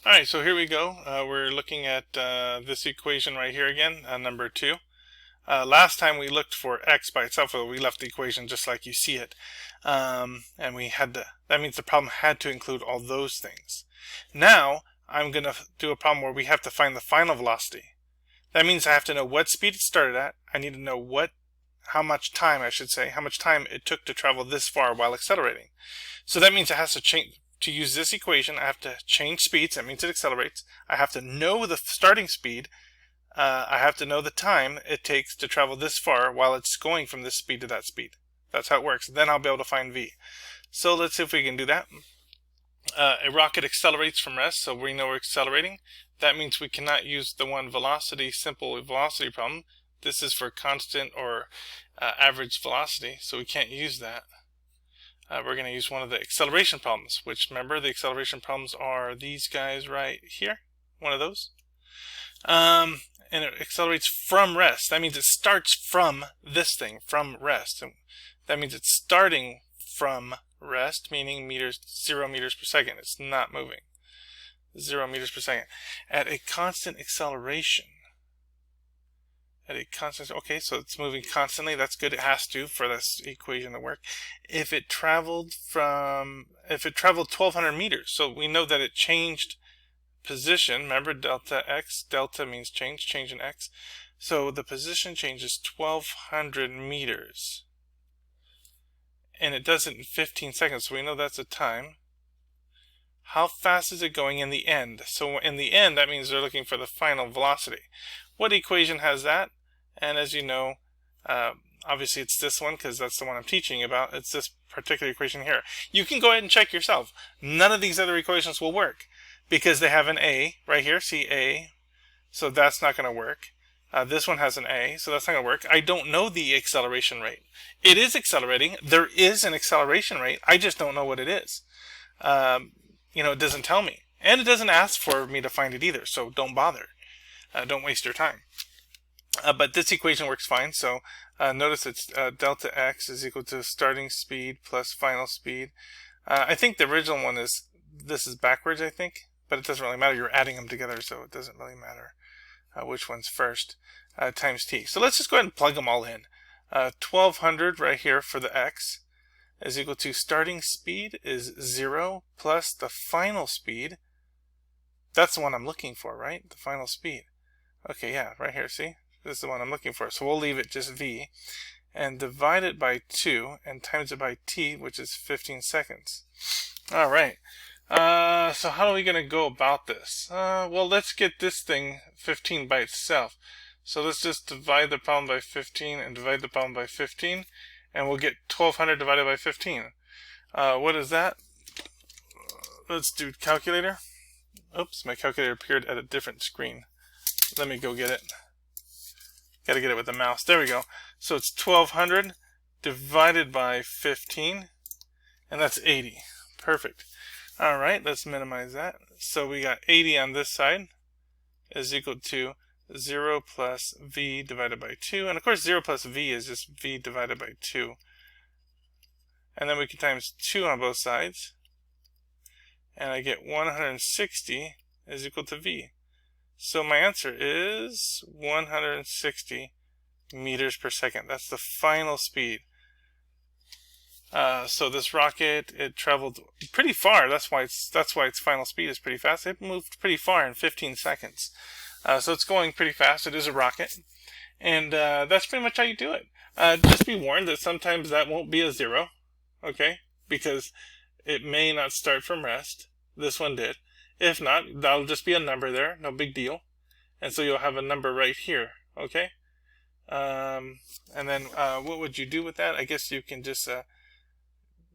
Alright, so here we go. We're looking at this equation right here again, number 2. Last time we looked for x by itself, or we left the equation just like you see it. And we had to, that means the problem had to include all those things. Now, I'm going to do a problem where we have to find the final velocity. That means I have to know what speed it started at. I need to know how much time it took to travel this far while accelerating. So that means it has to change. To use this equation, I have to change speeds. That means it accelerates. I have to know the starting speed. I have to know the time it takes to travel this far while it's going from this speed to that speed. That's how it works. Then I'll be able to find v. So let's see if we can do that. A rocket accelerates from rest, so we know we're accelerating. That means we cannot use the one simple velocity problem. This is for constant or average velocity, so we can't use that. We're going to use one of the acceleration problems, which, remember, the acceleration problems are these guys right here, one of those. And it accelerates from rest. That means it starts from this thing, from rest. And that means it's starting from rest, meaning 0 meters per second. It's not moving. 0 meters per second. At a constant acceleration. Okay, so it's moving constantly. That's good. It has to for this equation to work. If it traveled 1,200 meters, so we know that it changed position. Remember, delta x, delta means change in x. So the position changes 1,200 meters. And it does it in 15 seconds, so we know that's a time. How fast is it going in the end? So in the end, that means they're looking for the final velocity. What equation has that? And as you know, obviously it's this one because that's the one I'm teaching about. It's this particular equation here. You can go ahead and check yourself. None of these other equations will work because they have an a right here, see a, so that's not going to work. This one has an a, so that's not going to work. I don't know the acceleration rate. It is accelerating. There is an acceleration rate. I just don't know what it is. It doesn't tell me. And it doesn't ask for me to find it either, so don't bother. Don't waste your time. But this equation works fine, so notice it's delta x is equal to starting speed plus final speed. I think the original one this is backwards, I think, but it doesn't really matter. You're adding them together, so it doesn't really matter which one's first, times t. So let's just go ahead and plug them all in. 1,200 right here for the x is equal to starting speed is 0 plus the final speed. That's the one I'm looking for, right? The final speed. Okay, yeah, right here, see? This is the one I'm looking for. So we'll leave it just v and divide it by 2 and times it by t, which is 15 seconds. All right. So how are we going to go about this? Well, let's get this thing 15 by itself. So let's just divide the problem by 15 and divide the problem by 15. And we'll get 1,200 divided by 15. What is that? Let's do calculator. Oops, my calculator appeared at a different screen. Let me go get it. Got to get it with the mouse. There we go. So it's 1,200 divided by 15, and that's 80. Perfect. All right, let's minimize that. So we got 80 on this side is equal to 0 plus v divided by 2. And of course, 0 plus v is just v divided by 2. And then we can times 2 on both sides. And I get 160 is equal to v. So my answer is 160 meters per second. That's the final speed. So this rocket, it traveled pretty far. That's why its final speed is pretty fast. It moved pretty far in 15 seconds. So it's going pretty fast. It is a rocket. And that's pretty much how you do it. Just be warned that sometimes that won't be a 0. Okay? Because it may not start from rest. This one did. If not, that'll just be a number there. No big deal. And so you'll have a number right here. Okay? And then what would you do with that? I guess you can just...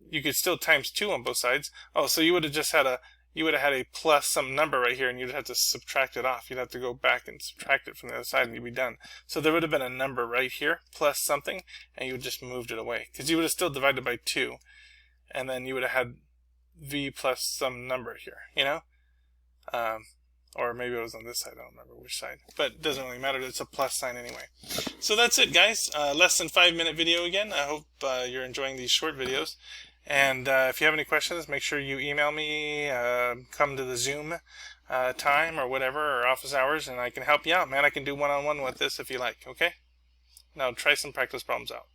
you could still times 2 on both sides. Oh, so you would have just had a plus some number right here, and you'd have to subtract it off. You'd have to go back and subtract it from the other side, and you'd be done. So there would have been a number right here, plus something, and you would just moved it away. Because you would have still divided by 2, and then you would have had v plus some number here, you know? Or maybe it was on this side, I don't remember which side. But it doesn't really matter, it's a plus sign anyway. So that's it, guys. Less than 5-minute video again. I hope you're enjoying these short videos. And if you have any questions, make sure you email me, come to the Zoom time or whatever, or office hours, and I can help you out, man. I can do one-on-one with this if you like, okay? Now try some practice problems out.